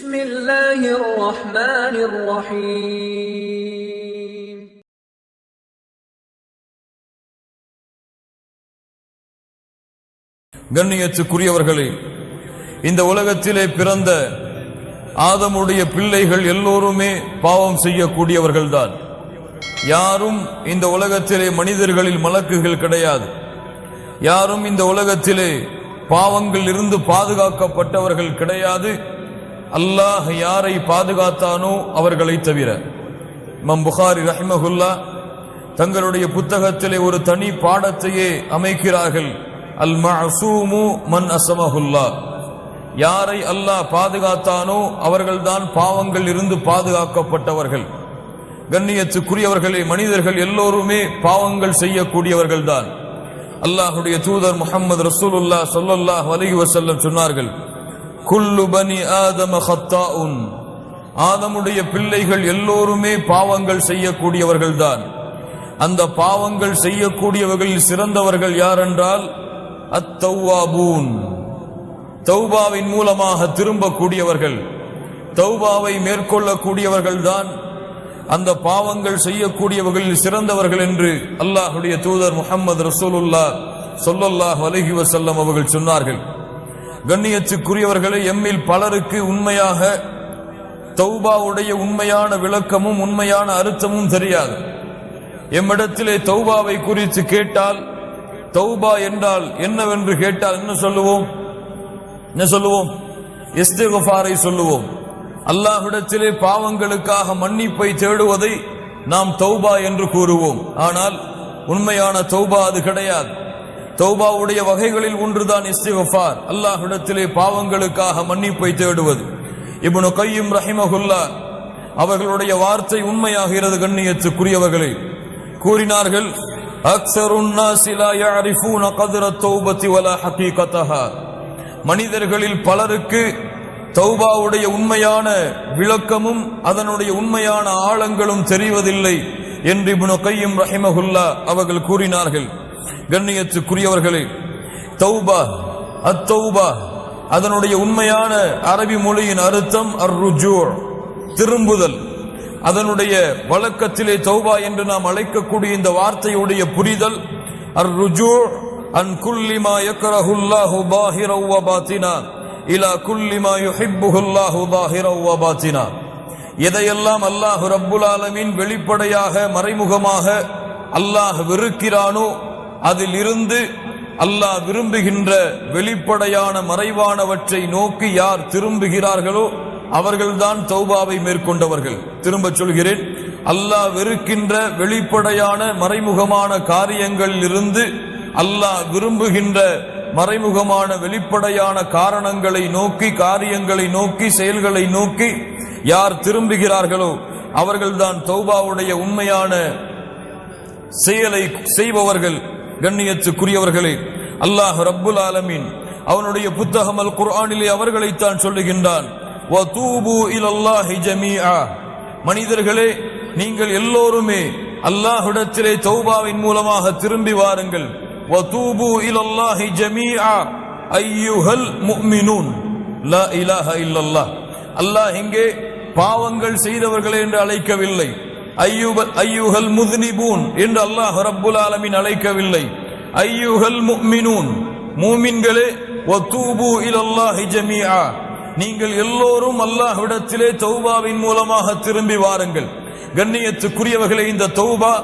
பிஸ்மில்லாஹிர் ரஹ்மானிர் ரஹீம். கண்ணியத்துக்குரியவர்களே, இந்த உலகத்திலே பிறந்த ஆதமுடைய பிள்ளைகள் எல்லோருமே பாவம் செய்யக்கூடியவர்கள்தான். யாரும் இந்த உலகத்திலே மனிதர்களில் மலக்குகள் கிடையாது. யாரும் இந்த உலகத்திலே பாவங்கள் இருந்து பாதுகாக்கப்பட்டவர்கள் கிடையாது. அல்லாஹ் யாரை பாதுகாத்தானோ அவர்களை தவிர. இமாம் புகாரி ரஹிமஹுல்லா தங்களுடைய புத்தகத்திலே ஒரு தனி பாடத்தையே அமைக்கிறார்கள். அல் மஅசூமு மன் அஸமஹுல்லா, யாரை அல்லாஹ் பாதுகாத்தானோ அவர்கள்தான் பாவங்கள் இருந்து பாதுகாக்கப்பட்டவர்கள். கண்ணியத்துக்குரியவர்களே, மனிதர்கள் எல்லோருமே பாவங்கள் செய்யக்கூடியவர்கள் தான். அல்லாஹுடைய தூதர் முஹம்மது ரசூலுல்லாஹ் ஸல்லல்லாஹு அலைஹி வஸல்லம் சொன்னார்கள், குல்லு பனி ஆதம ஹத்தாஉன், ஆதமுடைய பிள்ளைகள் எல்லோருமே பாவங்கள் செய்யக்கூடியவர்கள் தான். அந்த பாவங்கள் செய்யக்கூடியவர்களில் சிறந்தவர்கள் யார் என்றால் அத்தௌவாபூன், தௌபாவின் மூலமாக திரும்பக்கூடியவர்கள், தௌபாவை மேற்கொள்ளக்கூடியவர்கள் தான் அந்த பாவங்கள் செய்யக்கூடியவர்களில் சிறந்தவர்கள் என்று அல்லாஹுடைய தூதர் முஹம்மது ரசூலுல்லாஹ் ஸல்லல்லாஹு அலைஹி வஸல்லம் அவர்கள் சொன்னார்கள். கண்ணியத்துக்குரியவர்களே, எம்மில் பலருக்கு உண்மையாக தௌபாவுடைய உண்மையான விளக்கமும் உண்மையான அர்த்தமும் தெரியாது. எம்மிடத்திலே தௌபாவை குறித்து கேட்டால், தௌபா என்றால் என்னவென்று கேட்டால் என்ன சொல்லுவோம்? இஸ்திக்ஃபாரை சொல்லுவோம். அல்லாஹ்விடத்திலே பாவங்களுக்காக மன்னிப்பை தேடுவதை நாம் தௌபா என்று கூறுவோம். ஆனால் உண்மையான தௌபா அது கிடையாது. தௌபாவுடைய வகைகளில் ஒன்றுதான் இஸ்திக்ஃபார், அல்லாஹ்விடத்திலே பாவங்களுக்காக மன்னிப்பை தேடுவது. இப்னு கய்யிம் ரஹிமஹுல்லா அவர்களுடைய வார்த்தை உண்மையாகிறது. கண்ணியத்துக்குரியவர்களே, கூறினார்கள், அக்ஸருன் நாஸி லா யஅரிஃபூன கத்ர தௌபதி வலா ஹகீகதஹா, மனிதர்களில் பலருக்கு தௌபாவுடைய உண்மையான விளக்கமும் அதனுடைய உண்மையான ஆழங்களும் தெரிவதில்லை என்று இப்னு கய்யிம் ரஹிமஹுல்லா அவர்கள் கூறினார்கள். கண்ணியத்துக்குரியவர்களே, தௌபா, அத்தௌபா அதனுடைய உண்மையான அரபி மொழியின் அர்த்தம் அர்ருஜூ, திரும்புதல். அதனுடைய வழக்கத்திலே தௌபா என்று நாம் அழைக்கக்கூடிய இந்த வார்த்தையுடைய புரிதல் அர்ருஜூ அன் குல்லி மா யக்ரஹுல்லாஹு பாஹிரன் வ பாத்தினா இலா குல்லி மா யுஹிப்புஹுல்லாஹு பாஹிரன் வ பாத்தினா, எதையெல்லாம் அல்லாஹ் ரப்புல் ஆலமீன் வெளிப்படையாக மறைமுகமாக அல்லாஹ் வெறுக்கிறானோ அதில் இருந்து அல்லாஹ் விரும்புகின்ற வெளிப்படையான மறைவானவற்றை நோக்கி யார் திரும்புகிறார்களோ அவர்கள்தான் தௌபாவை மேற்கொண்டவர்கள். திரும்ப சொல்கிறேன், அல்லாஹ் வெறுக்கின்ற வெளிப்படையான மறைமுகமான காரியங்களில் இருந்து அல்லாஹ் விரும்புகின்ற மறைமுகமான வெளிப்படையான காரணங்களை நோக்கி, காரியங்களை நோக்கி, செயல்களை நோக்கி யார் திரும்புகிறார்களோ அவர்கள்தான் தௌபாவுடைய உண்மையான செயலை செய்பவர்கள். கண்ணியத்துக்குரியவர்களே, அல்லாஹ் ரப்புல் ஆலமீன் அவனுடைய புத்தகம் அல் குர்ஆனிலே அவர்களைத்தான் சொல்லுகின்றான், வதூபு இலல்லாஹி ஜமீஆ, மனிதர்களே நீங்கள் எல்லோருமே அல்லாஹ்விடத்திலே தௌபாவின் மூலமாக திரும்பி வாருங்கள். வதூபு இலல்லாஹி ஜமீஆ அய்யுஹல் முஃமினூன் லா இலாஹா இல்லல்லாஹ், அல்லாஹ் இங்கே பாவங்கள் செய்தவர்களே என்று அழைக்கவில்லை, ஐயுஹல் முஸ்னிபூன் என்று அல்லாஹ் ரப்புல் ஆலமீன் அழைக்கவில்லை, ஐயுஹல் முஃமினூன், மூமின்களே, வதூபு இலல்லாஹி ஜமீஆ, நீங்கள் எல்லோரும் அல்லாஹ்விடத்திலே தௌபாவின் மூலமாக திரும்பி வாருங்கள். கண்ணியத்துக்குரியவர்களே, இந்த தௌபா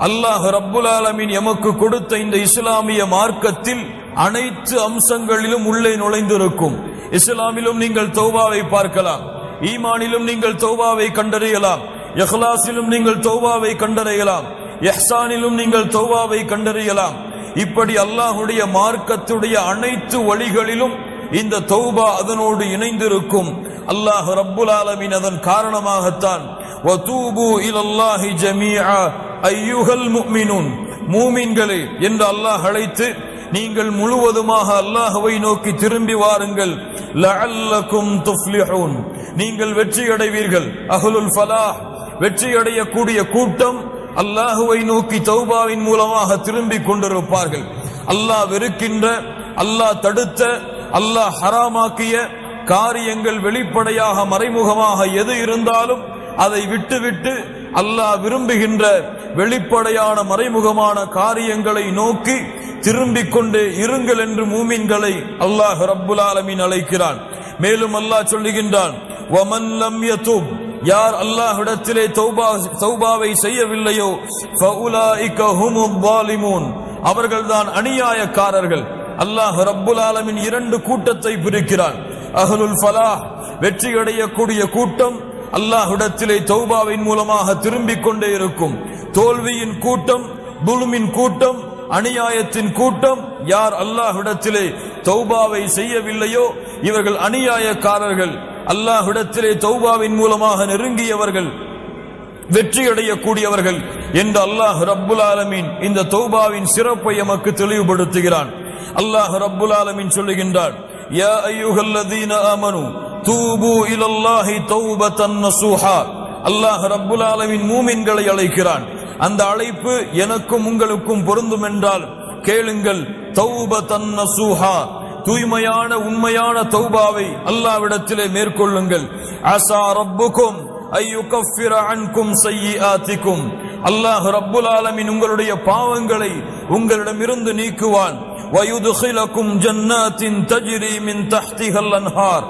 அல்லாஹ் ரப்புல் ஆலமீன் எமக்கு கொடுத்த இந்த இஸ்லாமிய மார்க்கத்தில் அனைத்து அம்சங்களிலும் உள்ளே நுழைந்திருக்கும். இஸ்லாமிலும் நீங்கள் தௌபாவை பார்க்கலாம், ஈமானிலும் நீங்கள் தௌபாவை கண்டறியலாம், இஹ்லாஸிலும் நீங்கள் தௌபாவை கண்டறியலாம், இஹ்சானிலும் நீங்கள் தௌபாவை கண்டறியலாம். இப்படி அல்லாஹ்வுடைய மார்க்கத்துடைய அனைத்து வழிகளிலும் இந்த தௌபா அதனோடு இணைந்திருக்கும். அல்லாஹ் ரப்புல் ஆலமீன் அதன் காரணமாகத்தான் வதூபு இலல்லாஹி ஜமீஆ அய்யுஹல் முஃமினூன், மூமின்களே என்று அல்லாஹ் அழைத்து நீங்கள் முழுவதுமாக அல்லாஹ்வை நோக்கி திரும்பி வாருங்கள். லஅல்லகும் துஃப்லிஹூன், நீங்கள் வெற்றி அடைவீர்கள். அஹ்லுல் ஃபலாஹ், வெற்றி அடையக்கூடிய கூட்டம் அல்லாஹ்வை நோக்கி தௌபாவின் மூலமாக திரும்பி கொண்டிருப்பார்கள். அல்லாஹ் வெறுக்கின்ற, அல்லாஹ் தடுத்த, அல்லாஹ் ஹராமாக்கிய காரியங்கள் வெளிப்படையாக மறைமுகமாக எது இருந்தாலும் அதை விட்டுவிட்டு அல்லாஹ் விரும்புகின்ற வெளிப்படையான மறைமுகமான காரியங்களை நோக்கி திரும்பிக் கொண்டே இருங்கள் என்று மூமின்களை அல்லாஹ் ரப்புல் ஆலமீன் அழைக்கிறான். மேலும் அல்லாஹ் சொல்லுகின்றான், வமன் லம் யதுப், யார் அல்லாஹ்விடத்திலே தௌபாவை செய்யவில்லையோ ஃபஉலாயிக ஹுமுல் ஸாலிமூன், அவர்கள்தான் அநியாயக்காரர்கள். அல்லாஹ் ரப்புல் ஆலமீன் இரண்டு கூட்டத்தை பிரிக்கிறான். அஹ்லுல் ஃபலாஹ், வெற்றியடையக்கூடிய கூட்டம் அல்லாஹ்விடத்திலே தௌபாவின் மூலமாக திரும்பிக் கொண்டே இருக்கும். தோல்வியின் கூட்டம், துல்மின் கூட்டம், அநியாயத்தின் கூட்டம், யார் அல்லாஹ்விடத்திலே தௌபாவை செய்யவில்லையோ இவர்கள் அநியாயக்காரர்கள். அல்லாஹ்விடத்திலே தௌபாவின் மூலமாக நெருங்கியவர்கள் வெற்றியடையக்கூடியவர்கள் என்று அல்லாஹ் ரப்புல் ஆலமீன் இந்த தௌபாவின் சிறப்பை எமக்கு தெளிவுபடுத்துகிறான். அல்லாஹ் ரப்புல் ஆலமீன் சொல்லுகின்றான், யா அய்யுஹல்லதீன ஆமனு தூபு இலல்லாஹி தௌபத்தன் நஸூஹா. அல்லாஹ் ரப்புல் ஆலமீன் மூமின்களை அழைக்கிறான். அந்த அழைப்பு எனக்கும் உங்களுக்கும் பொருந்தும் என்றால் கேளுங்கள். தௌபத்தன் நஸூஹா, தூய்மையான உண்மையான தௌபாவை அல்லாஹ்விடத்திலே மேற்கொள்ளுங்கள். அஸா ரப்புக்கும் அய்யுகஃபிர அன்கும் ஸய்யிஆத்திக்கும், அல்லாஹ் ரப்புல் ஆலமீன் உங்களுடைய பாவங்களை உங்களிடமிருந்து நீக்குவான். வயுதுகிலக்கும் ஜன்னாத்தின் தஜ்ரி மின் தஹ்திஹல் அன்ஹார்,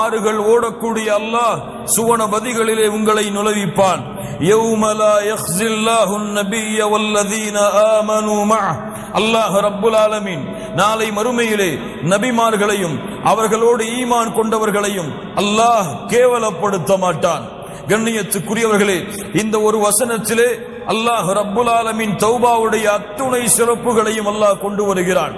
ஆறுகள் ஓடக்கூடிய அல்லாஹ் சுவனபதிகளிலே உங்களை நுழைவிப்பான். யௌம லா யக்ஸில்லாஹுன் நபிய்ய வல்லதீன ஆமனூ மஅஹ், அல்லாஹ் ரப்புல் ஆலமீன் நாளை மறுமையிலே நபிமார்களையும் அவர்களோடு ஈமான் கொண்டவர்களையும் அல்லாஹ் கேவலப்படுத்த மாட்டான். கண்ணியத்துக்குரியவர்களே, இந்த ஒரு வசனத்திலே அல்லாஹ் ரப்புல் ஆலமீன் தௌபாவுடைய அத்துணை சிறப்புகளையும் அல்லாஹ் கொண்டு வருகிறான்.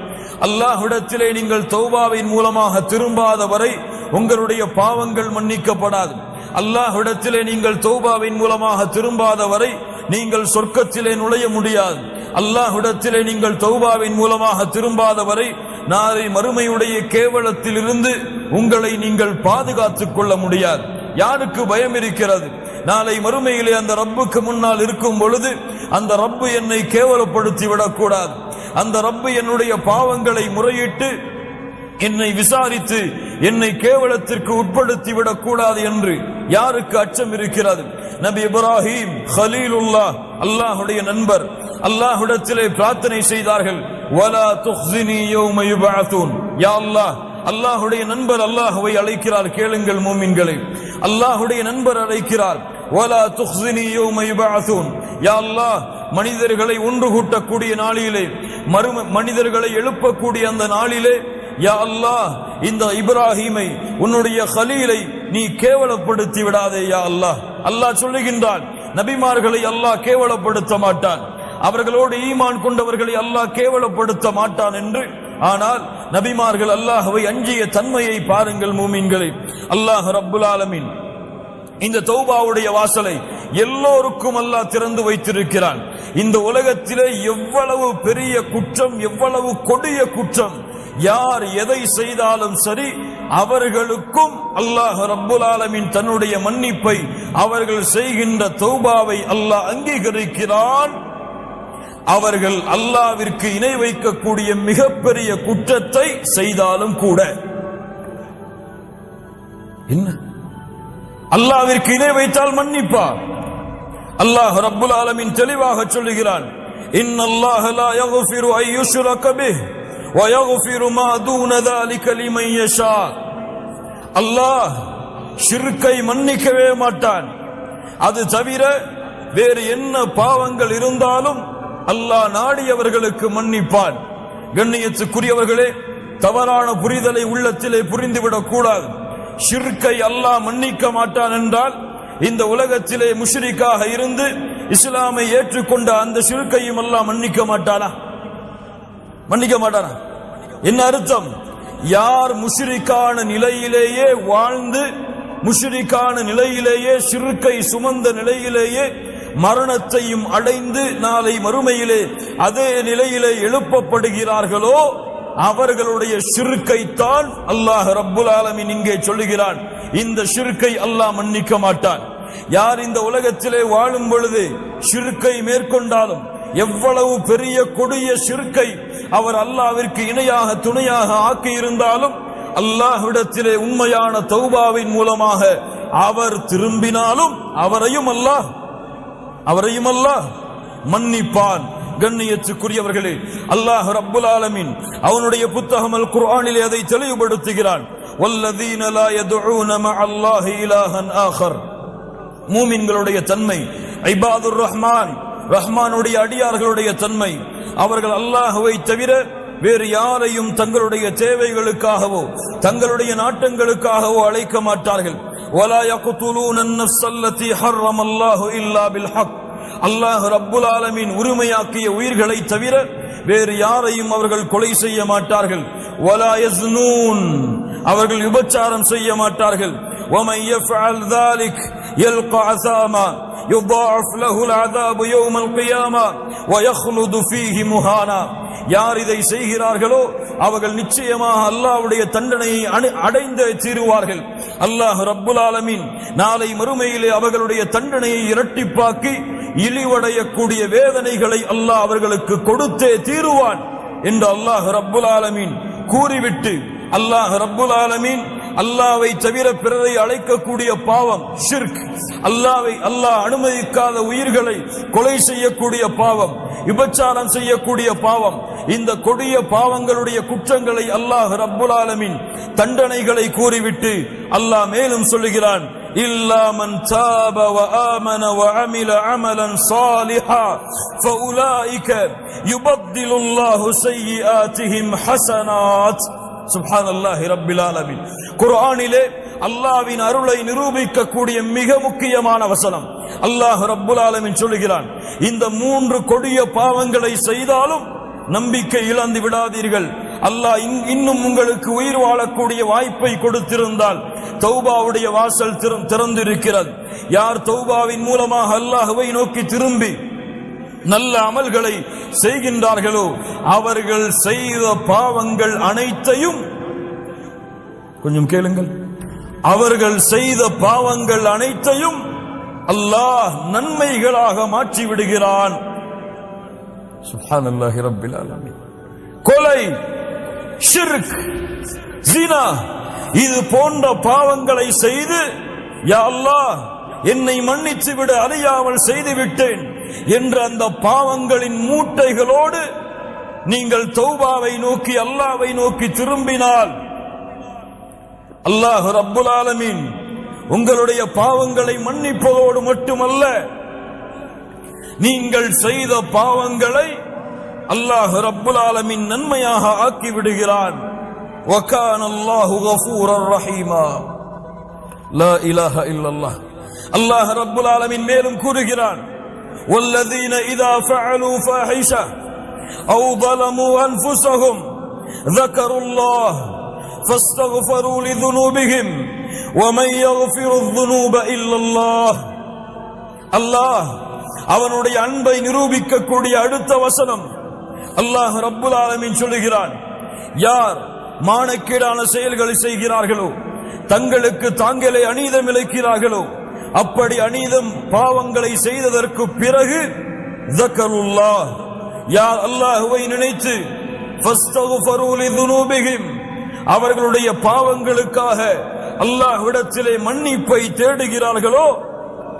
அல்லாஹ்விடத்திலே நீங்கள் தௌபாவின் மூலமாக திரும்பாத வரை உங்களுடைய பாவங்கள் மன்னிக்கப்படாது. அல்லாஹ்விடத்திலே நீங்கள் தௌபாவின் மூலமாக திரும்பாத வரை நீங்கள் சொர்க்கத்திலே நுழைய முடியாது. அல்லாஹ்விடத்திலே நீங்கள் தௌபாவின் மூலமாக திரும்பாத வரை நாளை மறுமையுடைய கேவலத்தில் இருந்து உங்களை நீங்கள் பாதுகாத்துக் கொள்ள முடியாது. யாருக்கு பயம் இருக்கிறது? நாளை மறுமையிலே அந்த ரப்புக்கு முன்னால் இருக்கும் பொழுது அந்த ரப்பு என்னை கேவலப்படுத்தி விடக்கூடாது, அந்த ரப்பு என்னுடைய பாவங்களை முறையிட்டு என்னை விசாரித்து என்னை கேவலத்திற்கு உட்படுத்தி விடக்கூடாது என்று யாருக்கு அச்சம் இருக்கிறது? நபி இப்ராஹிம் கலீலுல்லாஹ், அல்லாஹ்வுடைய நண்பர், அல்லாஹ்விடத்திலே பிரார்த்தனை செய்தார்கள். வலா துக்ஸினி யௌம யுபஅஸூன், யா அல்லாஹ், அல்லாஹ்வுடைய நண்பர் அல்லாஹ்வை அழைக்கிறார். கேளுங்கள் மூமின்களே, அல்லாஹ்வுடைய நண்பர் அழைக்கிறார். வலா துக்ஸினி யௌம யுபஅஸூன், யா அல்லாஹ், மனிதர்களை ஒன்று கூட்டக்கூடிய நாளிலே, மனிதர்களை எழுப்பக்கூடிய அந்த நாளிலே, யா அல்லாஹ், இந்த இப்ராஹீமை உன்னுடைய கலீலை நீ கேவலப்படுத்தி விடாதே யா அல்லாஹ். அல்லாஹ் சொல்லுகின்றான், நபிமார்களை அல்லாஹ் கேவலப்படுத்த மாட்டான், அவர்களோடு ஈமான் கொண்டவர்களை அல்லாஹ் கேவலப்படுத்த மாட்டான் என்று. ஆனால் நபிமார்கள் அல்லாஹ்வை அஞ்சிய தன்மையை பாருங்கள் மூமின்களே. அல்லாஹ் ரப்புல் ஆலமீன் இந்த தௌபாவுடைய வாசலை எல்லோருக்கும் அல்லாஹ் திறந்து வைத்திருக்கிறான். இந்த உலகத்திலே எவ்வளவு பெரிய குற்றம், எவ்வளவு கொடிய குற்றம், யார் எதை செய்தாலும் சரி அவர்களுக்கும் அல்லாஹ் ரப்புல் ஆலமீன் தன்னுடைய மன்னிப்பை, அவர்கள் செய்கின்ற தௌபாவை அல்லாஹ் அங்கீகரிக்கிறான். அவர்கள் அல்லாஹ்விற்கு இணை வைக்கக்கூடிய மிகப்பெரிய குற்றத்தை செய்தாலும் கூட. என்ன? அல்லாஹ்விற்கு இணை வைத்தால் மன்னிப்பார். அல்லாஹ் ரப்புல் ஆலமீன் தெளிவாக சொல்லுகிறான், இன்னல்லாஹ லா யக்ஃபிரு அன் யுஷ்ரக பிஹி வ யக்ஃபிரு மா தூன ذلك லிமன் யஷா. அல்லாஹ் ஷிர்க்கை மன்னிக்கவே மாட்டான். அது தவிர வேறு என்ன பாவங்கள் இருந்தாலும் அல்லாஹ் நாடியவர்களுக்கு மன்னிப்பான். கண்ணியத்துக்குரியவர்களே, தவறான புரிதலை உள்ளத்திலே புரிந்துவிடக் கூடாது. ஷிர்க்கை அல்லாஹ் மன்னிக்க மாட்டான் என்றால் இந்த உலகத்திலே முஷ்ரிக்காக இருந்து இஸ்லாமை ஏற்றுக்கொண்ட அந்த ஷிர்க்கையும் அல்லாஹ் மன்னிக்க மாட்டானா? மன்னிக்க மாட்டானா? என்ன அர்த்தம்? யார் முஷ்ரிக்கான நிலையிலேயே வாழ்ந்து, முஷ்ரிக்கான நிலையிலேயே, ஷிர்க்கை சுமந்த நிலையிலேயே மரணத்தையும் அடைந்து நாளை மறுமையிலே அதே நிலையிலே எழுப்பப்படுகிறார்களோ அவர்களுடைய ஷிர்க்கை தான் அல்லாஹ் ரப்புல் ஆலமீன் இங்கே சொல்லுகிறான், இந்த ஷிர்க்கை அல்லாஹ் மன்னிக்க மாட்டான். யார் இந்த உலகத்திலே வாழும் பொழுது ஷிர்க்கை மேற்கொண்டாலும், எவ்வளவு பெரிய கொடிய ஷிர்க்கை அவர் அல்லாஹ்விற்கு இணையாக துணையாக ஆக்கி இருந்தாலும் அல்லாஹ்விடத்திலே உண்மையான தௌபாவின் மூலமாக அவர் திரும்பினாலும் அவரையும் அல்லாஹ் மன்னிப்பான். கண்ணியத்துக்குரியவர்களே, அல்லாஹ் ரப்புல் ஆலமீன் அவனுடைய புத்தகம் அல் குர்ஆனிலே அதை தெளிவுபடுத்துகிறான். வல்லதீன லா யதுஊன மஅல்லாஹி இலாஹன் ஆகர். மூமின்களுடைய தன்மை, இபாதுர் ரஹ்மான், ரஹ்மானுடைய அடியார்களுடைய தன்மை, அவர்கள் அல்லாஹ்வை தவிர வேறு யாரையும் தங்களுடைய தேவைகளுக்காகவோ தங்களுடைய நாட்டங்களுக்காகவோ அழைக்க மாட்டார்கள். வலா யக்துலூன அன்-நஃப்ஸ அல்லதி ஹர்ரமல்லாஹு இல்லா பில் ஹக். அல்லாஹ் ரப்புல் ஆலமீன் உரிமையாக்கிய உயிர்களை தவிர வேறு யாரையும் அவர்கள் கொலை செய்ய மாட்டார்கள். வலா யஸ்னூன், அவர்கள் விபச்சாரம் செய்ய மாட்டார்கள். வமன் யஃஅல் ذلك يلقى عثاما يضاعف له العذاب يوم القيامة ويخلد فيه مهانا. யார் இதை செய்கிறார்களோ அவர்கள் நிச்சயமாக அல்லாஹ்வுடைய தண்டனையை அடைந்து தீருவார்கள். அல்லாஹ் ரப்புல் ஆலமீன் நாளை மறுமையிலே அவர்களுடைய தண்டனையை இரட்டிப்பாக்கி இழிவடையக்கூடிய வேதனைகளை அல்லாஹ் அவர்களுக்கு கொடுத்தே தீருவான் என்று அல்லாஹ் ரப்புல் ஆலமீன் கூறிவிட்டு, அல்லாஹ் ரப்புல் ஆலமீன் அல்லாஹ்வை தவிர பிறரை அழைக்கக்கூடிய பாவம் ஷிர்க், அல்லாஹ் அனுமதிக்காத உயிர்களை கொலை செய்யக்கூடிய பாவம், விபச்சாரம் செய்யக்கூடிய பாவம், இந்த கொடிய பாவங்களுடைய குற்றங்களை அல்லாஹ் ரப்புல் ஆலமீன் தண்டனைகளை கூறிவிட்டு அல்லாஹ் மேலும் சொல்லுகிறான், இல்லா மன் தாப வ ஆமன வ அமில அமலன் சாலிஹா ஃபஉலாயிக யுபத்திலுல்லாஹு ஸய்யிஆத்திஹிம் ஹஸனாத். சுப்ஹானல்லாஹி ரப்பில் ஆலமீன். குர்ஆனிலே அல்லாஹ்வின் அருளை நிரூபிக்கக்கூடிய மிக முக்கியமான வசனம். அல்லாஹ் ரப்புல் ஆலமீன் சொல்கிறான், இந்த 3 கொடிய பாவங்களை செய்தாலும் நம்பிக்கை இழந்து விடாதீர்கள். அல்லாஹ் இன்னும் உங்களுக்கு உயிர் வாழக்கூடிய வாய்ப்பை கொடுத்திருந்தால் தௌபாவுடைய வாசல் திறந்திருக்கிறது. யார் தௌபாவின் மூலமாக அல்லாஹ்வை நோக்கி திரும்பி நல்ல அமல்களை செய்கின்றார்களோ அவர்கள் செய்த பாவங்கள் அனைத்தையும், கொஞ்சம் கேளுங்கள், அவர்கள் செய்த பாவங்கள் அனைத்தையும் அல்லாஹ் நன்மைகளாக மாற்றி விடுகிறான். சுப்ஹானல்லாஹி ரப்பில் ஆலமீன். கொலை, ஷிர்க், ஜினா இது போன்ற பாவங்களை செய்து, யா அல்லாஹ் என்னை மன்னித்து விடு, அறியாமல் செய்து விட்டேன் என்ற அந்த பாவங்களின் மூட்டைகளோடு நீங்கள் தௌபாவை நோக்கி அல்லாஹ்வை நோக்கி திரும்பினால் அல்லாஹ் ரப்புல் ஆலமீன் உங்களுடைய பாவங்களை மன்னிப்பதோடு மட்டுமல்ல, நீங்கள் செய்த பாவங்களை அல்லாஹ் ரப்புல் ஆலமீன் நன்மையாக ஆக்கி விடுகிறான். வகான அல்லாஹு கஃபூரர் ரஹீமா. லா இலாஹா இல்லல்லாஹ். அல்லாஹ் ரப்புல் ஆலமீன் மேலும் கூறுகிறான், வல்லதீன இதா ஃபஅலூ ஃபாஹிஷா أو ظلموا أنفسهم ذكروا الله فاستغفروا لذنوبهم ومن يغفر الذنوب إلا الله. அல்லாஹ் அவனுடைய அன்பை நிரூபிக்கக்கூடிய அடுத்த வசனம். அல்லாஹ் ரப்புல் ஆலமீன் சொல்லுகிறான், யார் மானக்கேடான செயல்களை செய்கிறார்களோ, தங்களுக்கு தாங்களே அநீதம் இழைக்கிறார்களோ, அப்படி அநீதம் பாவங்களை செய்ததற்கு பிறகு ذكروا யார் அல்லாஹ்வை நினைத்து ஃபஸ்தக்ஃபரு லிதுனூபிஹிம் அவர்களுடைய பாவங்களுக்காக அல்லாஹ்விடத்திலே மன்னிப்பை தேடுகிறார்களோ,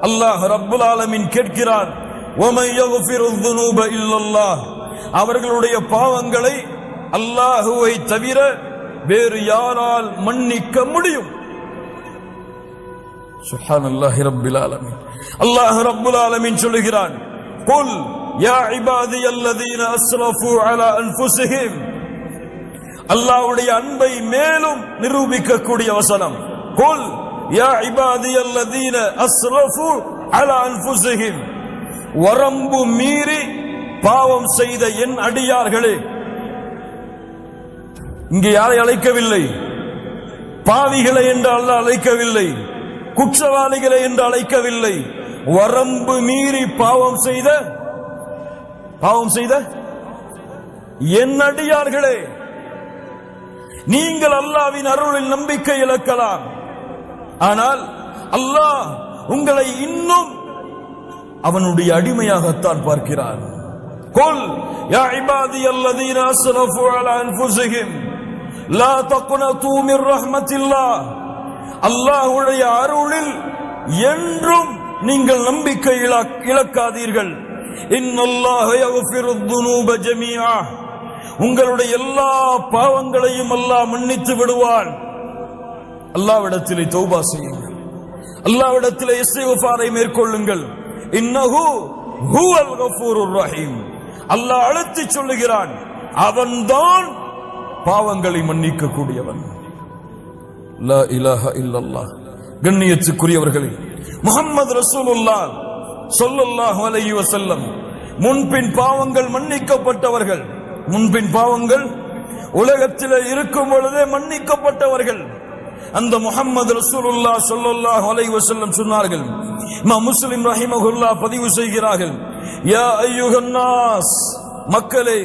அல்லாஹ் ரப்புல் ஆலமீன் கேட்கிறான், வமன் யக்ஃபிருத் துனூப இல்லல்லாஹ் அவர்களுடைய பாவங்களை அல்லாஹ்வை தவிர வேறு யாரால் மன்னிக்க முடியும்? சுப்ஹானல்லாஹி ரப்பில் ஆலமீன். அல்லாஹ் ரப்புல் ஆலமீன் சொல்கிறான், குல் யா இபாதியல்லதீன அஸ்ரஃபு அலா அன்ஃபுஸிஹிம். அல்லாஹ்வுடைய அன்பை மேலும் நிரூபிக்கக்கூடிய வசனம். குல் யா இபாதியல்லதீன அஸ்ரஃபு அலா அன்ஃபுஸிஹிம். வரம்பு மீறி பாவம் செய்த என் அடியார்களே. இங்கே யாரை அழைக்கவில்லை, பாவிகளை என்று அல்லாஹ் அழைக்கவில்லை, குற்றவாளிகளை என்று அழைக்கவில்லை. வரம்பு மீறி பாவம் செய்த என் அடியார்களே, நீங்கள் அல்லாஹ்வின் அருளில் நம்பிக்கை இழக்கலாம், ஆனால் அல்லாஹ் உங்களை இன்னும் அவனுடைய அடிமையாகத்தான் பார்க்கிறான். குல் யா இபாதியல்லதீன அஸ்ரஃபு அலா அன்ஃபுஸிஹிம் லா தக்னது மிர் ரஹ்மத்தில்லாஹ், அல்லாஹ்வுடைய அருளில் என்றும் நீங்கள் நம்பிக்கை இழக்காதீர்கள். இன்னல்லாஹ யக்ஃபிருத் துனூப ஜமீஆ, உங்களுடைய எல்லா பாவங்களையும் அல்லாஹ் மன்னித்து விடுவான். அல்லாஹ்விடத்திலே தௌபா செய்யுங்கள், அல்லாஹ்விடத்திலே இஸ்திக்ஃபாரை மேற்கொள்ளுங்கள். இன்னஹு ஹுவல் கஃபூருர் ரஹீம், அல்லாஹ் அழைத்து சொல்லுகிறான், அவன்தான் பாவங்களை மன்னிக்க கூடியவன். லா இலாஹ இல்லல்லாஹ். கண்ணியத்துக்குரியவர்களே, முஹம்மது ரசூலுல்லாஹ் ஸல்லல்லாஹு அலைஹி வஸல்லம் முன்பின் பாவங்கள் மன்னிக்கப்பட்டவர்கள். முன்பின் பாவங்கள் உலகத்திலே இருக்கும் பொழுதே மன்னிக்கப்பட்டவர்கள். அந்த முஹம்மது ரசூலுல்லாஹ் ஸல்லல்லாஹு அலைஹி வஸல்லம் சொன்னார்கள், இமாம் முஸ்லிம் ரஹிமஹுல்லாஹ் பதிவு செய்கிறார்கள், யா அய்யுஹன் நாஸ், மக்களே,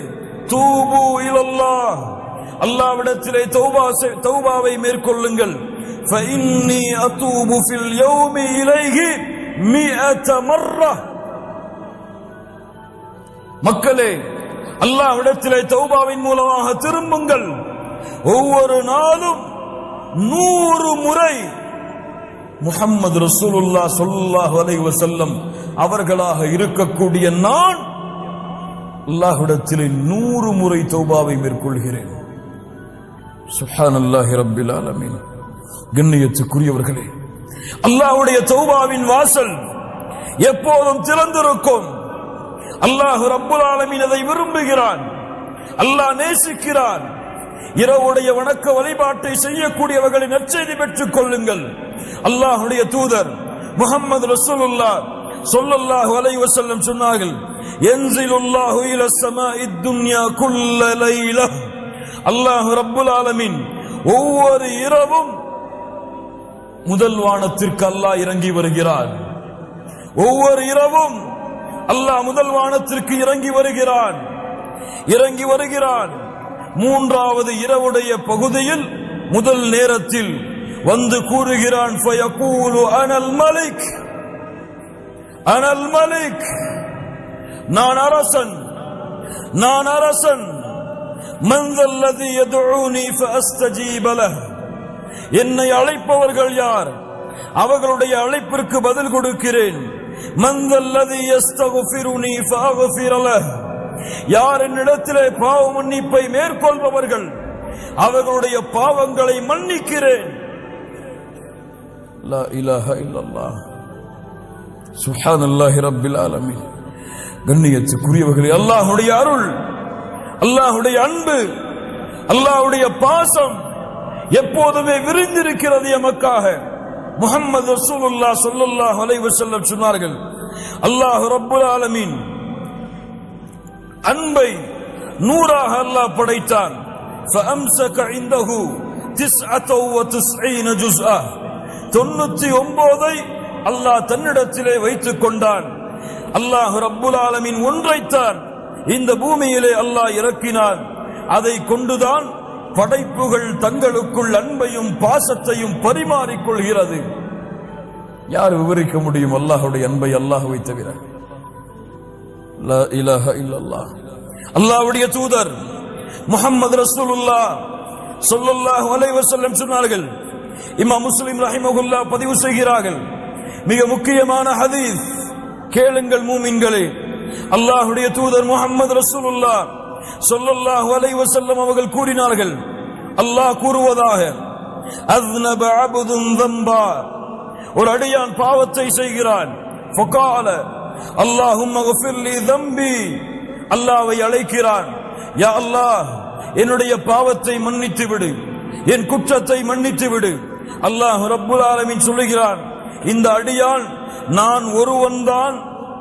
தூபு இலல்லாஹ், அல்லாஹ்விடத்திலே தௌபாவை மேற்கொள்ளுங்கள். ஃபஇன்னி அதூபு ஃபில் யௌமி இலைஹி 100 மர்ரா. மக்களே, அல்லாஹ்விடத்திலே தௌபாவின் மூலமாக திரும்புங்கள். ஒவ்வொரு நாளும் 100 முறை முஹம்மது ரசூலுல்லாஹ் ஸல்லல்லாஹு அலைஹி வஸல்லம் அவர்களாக இருக்கக்கூடிய நான் அல்லாஹ்விடத்திலே 100 முறை தௌபாவை மேற்கொள்கிறேன். சுப்ஹானல்லாஹி ரப்பில் ஆலமீன். கண்ணியத்துக்குரியவர்களே, அல்லாஹ்வுடைய தௌபாவின் வாசல் எப்போதும் திறந்திருக்கும். அல்லாஹ் ரப்புல் ஆலமீன் அதை விரும்புகிறான், அல்லாஹ் நேசிக்கிறான். இரவுடைய வணக்க வழிபாட்டை செய்யக்கூடியவர்களின் நற்செய்தி பெற்றுக் கொள்ளுங்கள். அல்லாஹ்வுடைய தூதர் முஹம்மது ரசூலுல்லாஹ் ஸல்லல்லாஹு அலைஹி வஸல்லம் சொன்னார்கள், யன்ஸிலுல்லாஹு இலஸ் ஸமாஇத் துன்யா குல்ல லைலா, அல்லாஹ் ரப்புல் ஆலமீன் ஒவ்வொரு இரவும் முதல் வானத்திற்கு அல்லாஹ் இறங்கி வருகிறான். ஒவ்வொரு இரவும் அல்லாஹ் முதல் வானத்திற்கு இறங்கி வருகிறான். மூன்றாவது இரவுடைய பகுதியில் முதல் நேரத்தில் வந்து கூறுகிறான், ஃபயகூலு அனல் மலிக், அனல் மலிக், நான் அரசன், நான் அரசன். மன் ஸல்லதி யதுஊனி ஃபஅஸ்தஜீப லஹ், என்னை அழைப்பவர்கள் யார், அவர்களுடைய அழைப்பிற்கு பதில் கொடுக்கிறேன். மன் ஸல்லதி யஸ்தக்ஃபிருனி ஃபஅக்ஃபிர லஹ், யார் என்னிடத்திலே பாவ மன்னிப்பை மேற்கொள்பவர்கள் அவர்களுடைய பாவங்களை மன்னிக்கிறேன். லா இலாஹ இல்லல்லாஹ். சுப்ஹானல்லாஹி ரப்பில் ஆலமீன். கண்ணியத்துக்குரியவர்களே, அல்லாஹ்வுடைய அருள், அல்லாஹ்வுடைய அன்பு, அல்லாஹ்வுடைய பாசம் எப்போதுமே விரிந்திருக்கிறது எமக்காக. முஹம்மது ரசூலுல்லாஹ் ஸல்லல்லாஹு அலைஹி வஸல்லம் சொன்னார்கள், அல்லாஹ் ரப்புல் ஆலமீன் அன்பை 100ஆக அல்லாஹ் படைத்தான். ஃபஅம்ஸக இன்தஹு 99 ஜுஸ்ஆ, 99ஐ அல்லாஹ் தன்னிடத்திலே வைத்துக் கொண்டான். அல்லாஹ் ரப்புல் ஆலமீன் ஒன்றைத்தான் இந்த பூமியிலே அல்லாஹ் இறக்கினான். அதை கொண்டுதான் படைப்புகள் தங்களுக்குள் அன்பையும் பாசத்தையும் பரிமாறிக்கொள்கிறது. யார் விவரிக்க முடியும் அல்லாஹ்வுடைய அன்பை அல்லாஹ்வை தவிர? லா இலாஹ இல்லல்லாஹ். அல்லாஹ்வுடைய தூதர் முஹம்மது ரசூலுல்லாஹ் ஸல்லல்லாஹு அலைஹி வஸல்லம் சொன்னார்கள், இமாம் முஸ்லிம் ரஹிமஹுல்லாஹ் பதிவு செய்கிறார்கள், மிக முக்கியமான ஹதீஸ், கேளுங்கள் மூமின்களே. அல்லாஹ்வுடைய தூதர் முஹம்மது ரசூலுல்லாஹ் ஸல்லல்லாஹு அலைஹி வஸல்லம் அவர்கள் கூறினார்கள், அல்லாஹ் கூறுவதாக, அஸ்னப அப்துன் ذنبا, ஒரு அடியான் பாவத்தை செய்கிறான். ஃபகால அல்லாஹும்ம இக்ஃபிர் லி ذنبي, அல்லாஹ்வை அழைக்கிறான், யா அல்லாஹ் என்னுடைய பாவத்தை மன்னித்து விடு, என் குற்றத்தை மன்னித்து விடு. அல்லாஹ் ரப்புல் ஆலமீன் சொல்லுகிறான், இந்த அடியான் நான் ஒருவன்தான்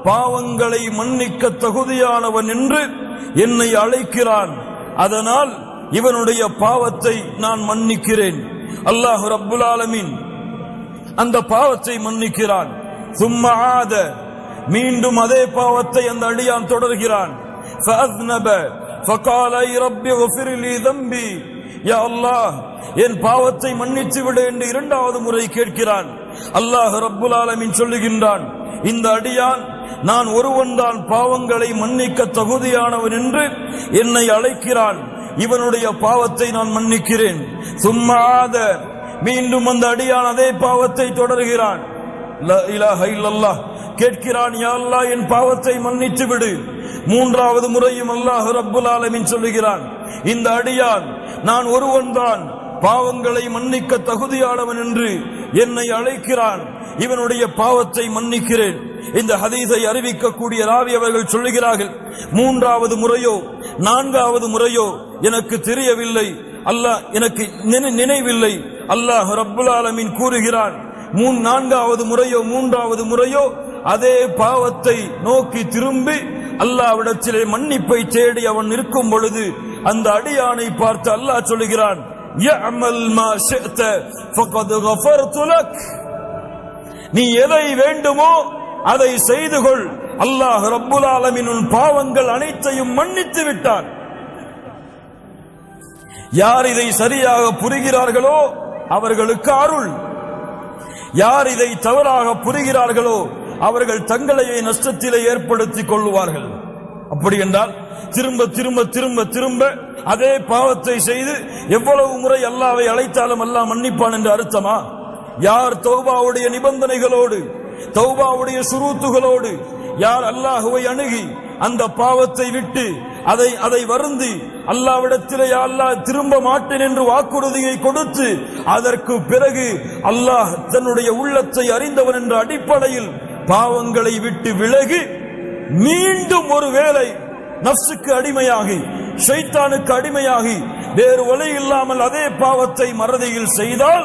பாவங்களை மன்னிக்க தகுதியானவன் என்று என்னை அழைக்கிறான், அதனால் இவனுடைய பாவத்தை நான் மன்னிக்கிறேன். அல்லாஹ் ரப்புல் ஆலமீன் அந்த பாவத்தை மன்னிக்கிறான். சும்ம ஆத, மீண்டும் அதே பாவத்தை அந்த அடியான் தொடர்கிறான். ஃபஅஸ்னப ஃபகால ரப்பி இக்ஃபிர் லி ذنبي, யா அல்லாஹ் என் பாவத்தை மன்னித்து விடு என்று இரண்டாவது முறை கேட்கிறான். அல்லாஹ் ரப்புல் ஆலமீன் சொல்லுகின்றான், இந்த அடியான் நான் ஒருவன்தான் பாவங்களை மன்னிக்க தகுதியானவன் என்று என்னை அழைக்கிறான், இவனுடைய பாவத்தை நான் மன்னிக்கிறேன். சும்மாத மீண்டும் அந்த அடியான் அதே பாவத்தை தொடர்கிறான். லா இலாஹ இல்லல்லாஹ் கேட்கிறான், யா அல்லாஹ் என் பாவத்தை மன்னித்து விடு. மூன்றாவது முறையும் அல்லாஹ் ரப்புல் ஆலமீன் சொல்லுகிறான், இந்த அடியான் நான் ஒருவன்தான் பாவங்களை மன்னிக்க தகுதியானவன் என்று என்னை அழைக்கிறான், இவனுடைய பாவத்தை மன்னிக்கிறேன். இந்த ஹதீஸை அறிவிக்கக்கூடிய ராவி அவர்கள் சொல்லுகிறார்கள், மூன்றாவது முறையோ நான்காவது முறையோ எனக்கு தெரியவில்லை, அல்லாஹ் எனக்கு நினைவில்லை. அல்லாஹ் ரப்புல் ஆலமீன் கூறுகிறான், நான்காவது முறையோ மூன்றாவது முறையோ அதே பாவத்தை நோக்கி திரும்பி அல்லாஹ்விடத்திலே மன்னிப்பை தேடி அவன் நிற்கும் பொழுது அந்த அடியானை பார்த்து அல்லாஹ் சொல்லுகிறான், யஅமல் மா ஷிஅத ஃபகத் கஃபர்து லக், நீ எதை வேண்டுமோ அதை செய்து கொள், அல்லாஹ் ரப்புல் ஆலமீன் உன் பாவங்கள் அனைத்தையும் மன்னித்து விட்டான். யார் இதை சரியாக புரிகிறார்களோ அவர்களுக்கு அருள், யார் இதை தவறாக புரிகிறார்களோ அவர்கள் தங்களையே நஷ்டத்திலே ஏற்படுத்திக் கொள்வார்கள். அப்படி என்றால் திரும்ப திரும்ப திரும்ப திரும்ப அதே பாவத்தை செய்து எவ்வளவு முறை அல்லாஹ்வை அழைத்தாலும் அல்லாஹ் மன்னிப்பான் என்று அர்த்தமா? யார் தௌபாவுடைய நிபந்தனைகளோடு தௌபாவுடைய சுரூத்துகளோடு யார் அல்லாஹ்வை அணுகி அந்த பாவத்தை விட்டு அதை வருந்தி அல்லாஹ்விடத்திலே அல்லாஹ் திரும்ப மாட்டேன் என்று வாக்குறுதியை கொடுத்து அதற்கு பிறகு அல்லாஹ் தன்னுடைய உள்ளத்தை அறிந்தவன் என்ற அடிப்படையில் பாவங்களை விட்டு விலகி மீண்டும் ஒரு வேளை நஃப்ஸுக்கு அடிமையாகி ஷைத்தானுக்கு அடிமையாகி வேறு வழி இல்லாமல் அதே பாவத்தை மறதியில் செய்தால்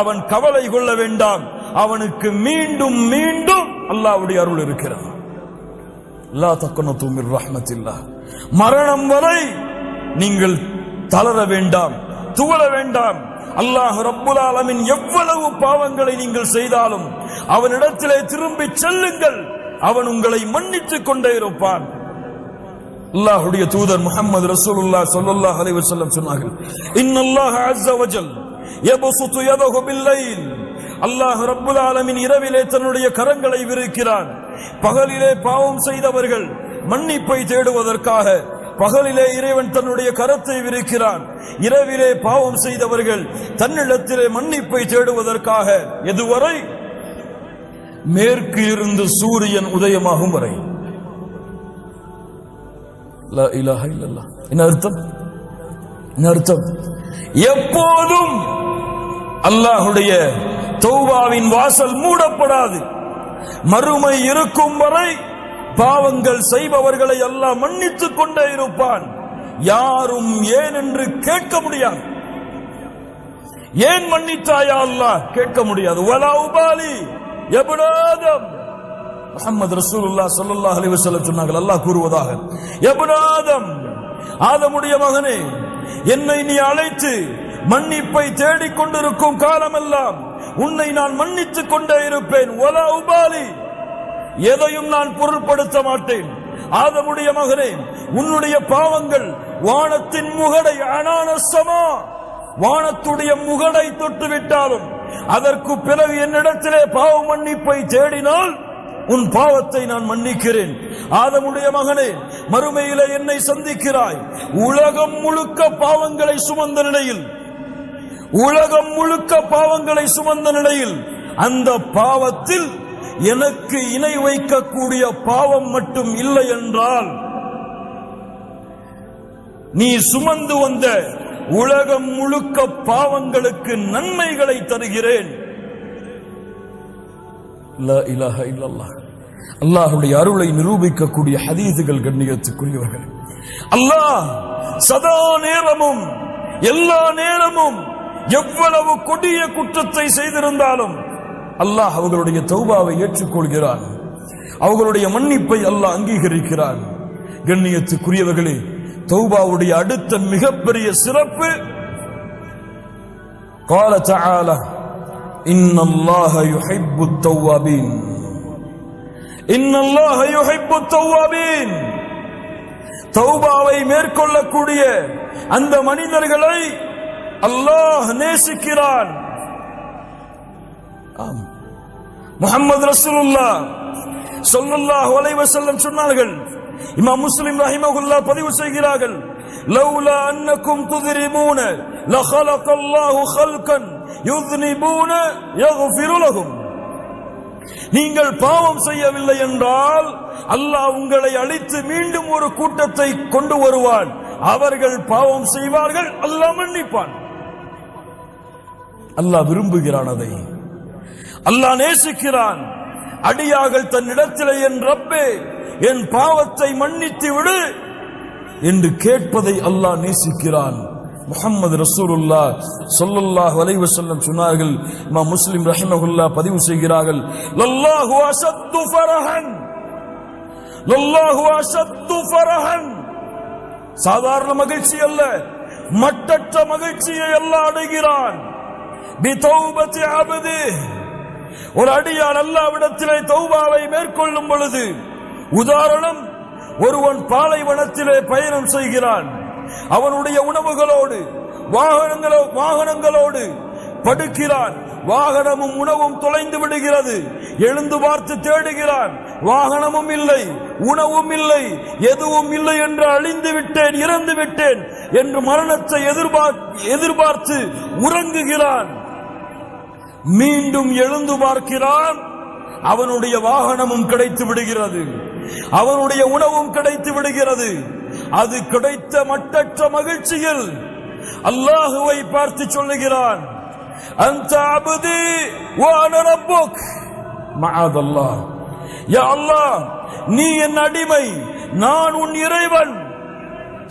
அவன் கவலை கொள்ள வேண்டாம், அவனுக்கு மீண்டும் மீண்டும் அல்லாஹ்வுடைய அருள் இருக்கிறது. லா தக்னது மிர் ரஹ்மத்தில்லாஹ், மரணம் வரை நீங்கள் தளர வேண்டாம், துவள வேண்டாம். அல்லாஹ் ரப்புல் ஆலமீன் எவ்வளவு பாவங்களை நீங்கள் செய்தாலும் அவனிடத்திலே திரும்பி செல்லுங்கள், அவன் உங்களை மன்னித்துக் கொண்டே இருப்பான். அல்லாஹ்வுடைய தூதர் முஹம்மது ரசூலுல்லாஹ் ஸல்லல்லாஹு அலைஹி வஸல்லம் சொன்னார்கள், இன்னல்லாஹ அஸ்ஸ வஜல் யபசுது யதஹு பில்லைல், அல்லாஹ் ரப்புல் ஆலமீன் இரவிலே தன்னுடைய கரங்களை விரிக்கிறான். பகலிலே பாவம் செய்தவர்கள் மன்னிப்பை தேடுவதற்காக பகலிலே இறைவன் தன்னுடைய கரத்தை விரிக்கிறான், இரவிலே பாவம் செய்தவர்கள் தன்னிடத்திலே மன்னிப்பை தேடுவதற்காக. எதுவரை? மேற்கு இருந்து சூரியன் உதயமாகும் வரை. லா இலாஹ இல்லல்லாஹ். என்ன அர்த்தம்? என்ன அர்த்தம்? எப்போதும் அல்லாஹ்வுடைய தௌபாவின் வாசல் மூடப்படாது. மறுமை இருக்கும் வரை பாவங்கள் செய்பவர்களை அல்லாஹ் மன்னித்துக் கொண்டே இருப்பான். யாரும் ஏன் என்று கேட்க முடியாது. ஏன் மன்னித்தாயா அல்லாஹ் கேட்க முடியாது. வலா உபாலி இப்னு ஆதம், முஹம்மது ரசூலுல்லாஹ் ஸல்லல்லாஹு அலைஹி வஸல்லம் சொன்னார்கள், அல்லாஹ் கூறுவதாக, இப்னு ஆதம், ஆதமுடைய மகனே, என்னை நீ அழைத்து மன்னிப்பை தேடிக் கொண்டிருக்கும் காலமெல்லாம் உன்னை நான் மன்னித்துக் கொண்டே இருப்பேன். வலா உபாலி, எதையும் நான் பொருட்படுத்த மாட்டேன். ஆதமுடைய மகனே, உன்னுடைய பாவங்கள் வானத்தின் முகடை அனானசமா, வானத்துடைய முகடை தொட்டுவிட்டாலும் அதற்கு பிறகு என்னிடத்திலே பாவ மன்னிப்பை தேடினால் உன் பாவத்தை நான் மன்னிக்கிறேன். ஆதமுடைய மகனே, மறுமையிலே என்னை சந்திக்கிறாய். உலகம் முழுக்க பாவங்களை சுமந்த நிலையில், உலகம் முழுக்க பாவங்களை சுமந்த நிலையில் அந்த பாவத்தில் எனக்கு இணை வைக்கக்கூடிய பாவம் மட்டும் இல்லை என்றால் நீ சுமந்து வந்த உலகம் முழுக்க பாவங்களுக்கு நன்மைகளை தருகிறேன். லா இலாஹ இல்லல்லாஹ். அல்லாஹ்வுடைய அருளை நிரூபிக்கக்கூடிய ஹதீஸுகள் கண்ணியத்துக்குரியவர்கள். அல்லாஹ் சதா நேரமும் எல்லா நேரமும் எவ்வளவு கொடிய குற்றத்தை செய்திருந்தாலும் அல்லாஹ் அவர்களுடைய தௌபாவை ஏற்றுக்கொள்கிறான், அவர்களுடைய மன்னிப்பை அல்லாஹ் அங்கீகரிக்கிறான். கண்ணியத்துக்குரியவர்களே, தௌபாவுடைய அடுத்த மிகப்பெரிய சிறப்பு, قال تعالى إن الله يحب التوابين إن الله يحب التوابين. தௌபாவை மேற்கொள்ளக்கூடிய அந்த மனிதர்களை அல்லாஹ் நேசிக்கிறான். முஹம்மது ரசூலுல்லாஹ் ஸல்லல்லாஹு அலைஹி வஸல்லம் சொன்னார்கள், இமாம் முஸ்லிம் ரஹிமஹுல்லாஹ் பதிவு செய்கிறார்கள், லௌலா அன்னக்கும் துذربون لخلق الله خلقا يذنبون يغفر لهم. நீங்கள் பாவம் செய்யவில்லை என்றால் அல்லாஹ் உங்களை அழித்து மீண்டும் ஒரு கூட்டத்தை கொண்டு வருவான். அவர்கள் பாவம் செய்வார்கள், அல்லாஹ் மன்னிப்பான். அல்லாஹ் விரும்புகிறான், அதை அல்லாஹ் நேசிக்கிறான். அடியார்கள் தன்னிடத்திலே என் ரப்பே என் பாவத்தை மன்னித்து விடு என்று கேட்பதை அல்லாஹ் நேசிக்கிறான். முஹம்மது ரசூலுல்லாஹ் ஸல்லல்லாஹு அலைஹி வஸல்லம் சொன்னார்கள். இமாம் முஸ்லிம் ரஹிமஹுல்லாஹ் பதிவு செய்கிறார்கள், லல்லாஹு அஷத்து ஃபரஹன், லல்லாஹு அஷத்து ஃபரஹன். சாதாரண மகிழ்ச்சி அல்ல, மட்டற்ற மகிழ்ச்சியை அல்லாஹ் அடைகிறான். பிதௌபத்தி அப்தி, ஒரு அடியான் அல்லாஹ்விடத்திலே தௌபாவை மேற்கொள்ளும் பொழுது, உதாரணம், ஒருவன் பாலைவனத்திலே பயணம் செய்கிறான். அவனுடைய உணவுகளோடு வாகனங்களோடு படுக்கிறான். வாகனமும் உணவும் தொலைந்து விடுகிறது. எழுந்து பார்த்து தேடுகிறான். வாகனமும் இல்லை, உணவும் இல்லை, எதுவும் இல்லை என்று அழிந்து விட்டேன், இறந்து விட்டேன் என்று மரணத்தை எதிர்பார்த்து உறங்குகிறான். மீண்டும் எழுந்து பார்க்கிறான். அவனுடைய வாகனமும் கிடைத்து விடுகிறது, அவனுடைய உணவும் கிடைத்து விடுகிறது. அது கிடைத்த மட்டற்ற மகிழ்ச்சியில் அல்லாஹுவை பார்த்து சொல்லுகிறான், அன்த அப்தி வ அன ரப்புக். மஅதல்லாஹ், யா அல்லாஹ், நீ என் அடிமை, நான் உன் இறைவன்.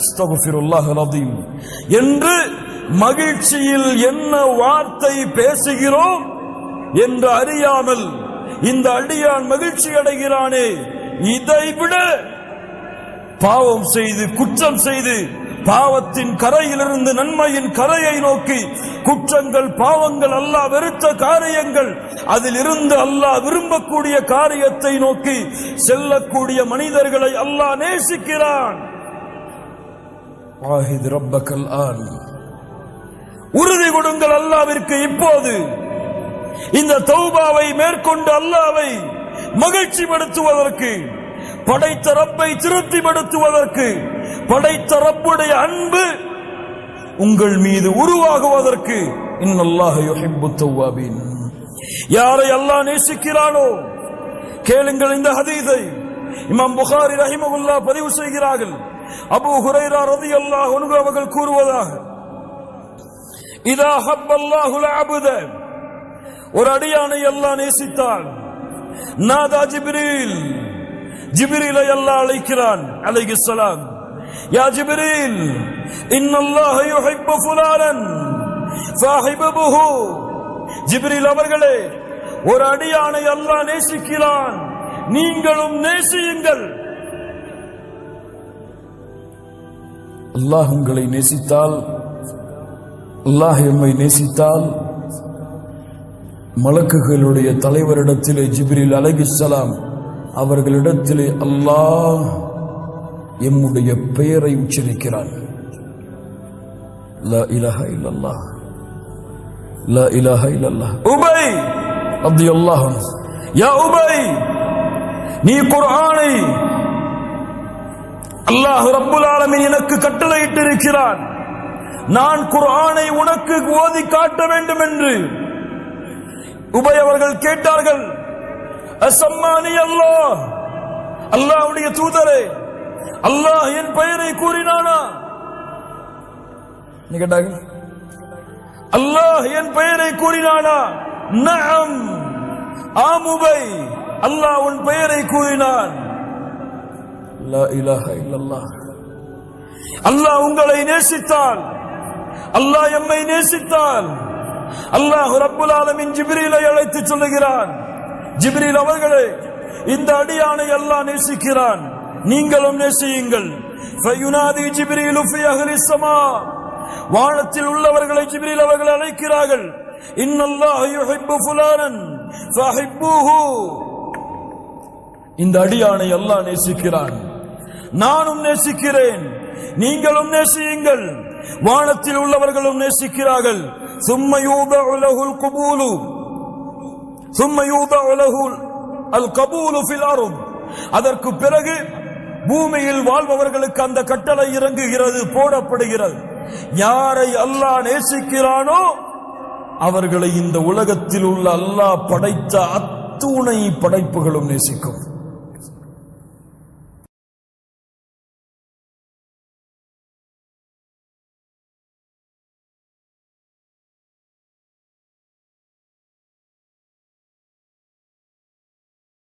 அஸ்தக்ஃபிருல்லாஹ் அல்-அஸீம் என்று மகிழ்ச்சியில் என்ன வார்த்தை பேசுகிறோம் என்று அறியாமல் இந்த அடியான் மகிழ்ச்சி அடைகிறானே, இதைவிட பாவம் செய்து குற்றம் செய்து பாவத்தின் கரையிலிருந்து நன்மையின் கரையை நோக்கி, குற்றங்கள் பாவங்கள் அல்லாஹ் வெறுத்த காரியங்கள், அதில் இருந்து அல்லாஹ் விரும்பக்கூடிய காரியத்தை நோக்கி செல்லக்கூடிய மனிதர்களை அல்லாஹ் நேசிக்கிறான். வாஹித் ரப்பக்கல் ஆன், உறுதி கொடுங்கள் அல்லாஹ்விற்கு இப்போது. இந்த தௌபாவை மேற்கொண்டு அல்லாஹ்வை மகிழ்ச்சிப்படுத்துவதற்கு, படைத்த ரப்பை திருப்திப்படுத்துவதற்கு, படைத்த ரப்புடைய அன்பு உங்கள் மீது உருவாகுவதற்கு. இன்னல்லாஹ யுஹிப்புத் தவ்வாபீன், யாரை அல்லாஹ் நேசிக்கிறானோ கேளுங்கள். இந்த ஹதீஸை இமாம் புகாரி ரஹிமஹுல்லாஹ் பதிவு செய்கிறார்கள். அபூ ஹுரைரா ரலியல்லாஹு அன்ஹு அவர்கள் கூறுவதாக, இதா ஹப்பல்லாஹுல் அப்த, ஒரு அடியானை அல்லாஹ் நேசித்தால், நாதா ஜிப்ரீல், ஜிப்ரீலை அல்லாஹ் அழைக்கிறான் அலைஹிஸ்ஸலாம், யா ஜிப்ரீல் இன்னல்லாஹ யுஹிப்பு ஃபுலானன் ஃபஹிபுஹு. ஜிப்ரீல் அவர்களே, ஒரு அடியானை அல்லாஹ் நேசிக்கிறான், நீங்களும் நேசியுங்கள். அல்லாஹ் உங்களை நேசித்தால், அல்லாஹ் எம்மை நேசித்தால், மலக்குகளுடைய தலைவரிடத்திலே ஜிப்ரீல் அலைஹிஸ்ஸலாம் அவர்களிடத்திலே அல்லாஹ் எம்முடைய பெயரை உச்சரிக்கிறான். லா இலாஹ இல்லல்லாஹ், லா இலாஹ இல்லல்லாஹ். உபை ரலியல்லாஹு அன்ஹு, யா உபை, நீ குர்ஆனை அல்லாஹ் ரப்புல் ஆலமீன் எனக்கு கட்டளையிட்டு இருக்கிறான், நான் குர்ஆனை உனக்கு ஓதி காட்ட வேண்டும் என்று உபை அவர்கள் கேட்டார்கள். அசம்மானி அல்லாஹ், அல்லாஹ்வுடைய தூதரே, அல்லாஹ் என் பெயரை கூறினானா? கேட்டார்கள், அல்லாஹ் என் பெயரை கூறினானா? நஅம், ஆம் உபை, அல்லாஹ் உன் பெயரை கூறினான். லா இலாஹ இல்லல்லாஹ். அல்லாஹ் உங்களை நேசித்தால், அல்லாஹ் எம்மை நேசித்தால், அல்லாஹ் ரப்புல் ஆலமீன் ஜிப்ரீலை அழைத்து சொல்லுகிறான், ஜிப்ரீல் அவர்களே, இந்த அடியானை அல்லாஹ் நேசிக்கிறான், நீங்களும் நேசியுங்கள். ஃபயுனாதி ஜிப்ரீலு ஃபி அஹ்லிஸ் ஸமா, வானத்தில் உள்ளவர்களை ஜிப்ரீல் அவர்கள் அழைக்கிறார்கள், இன்னல்லாஹ யுஹிப்பு ஃபுலானன் ஃபஹிப்புஹு. இந்த அடியானை அல்லாஹ் நேசிக்கிறான், நானும் நேசிக்கிறேன், நீங்களும் நேசியுங்கள். வானத்தில் உள்ளவர்களும் நேசிக்கிறார்கள். ثم يوضع له القبول ثم يوضع له القبول في الارض. அதற்கு பிறகு பூமியில் வாழ்பவர்களுக்கு அந்த கட்டளை இறங்குகிறது, போடப்படுகிறது. யாரை அல்லாஹ் நேசிக்கிறானோ அவர்களை இந்த உலகத்தில் உள்ள அல்லாஹ் படைத்த அத்துணை படைப்புகளும் நேசிக்கும்.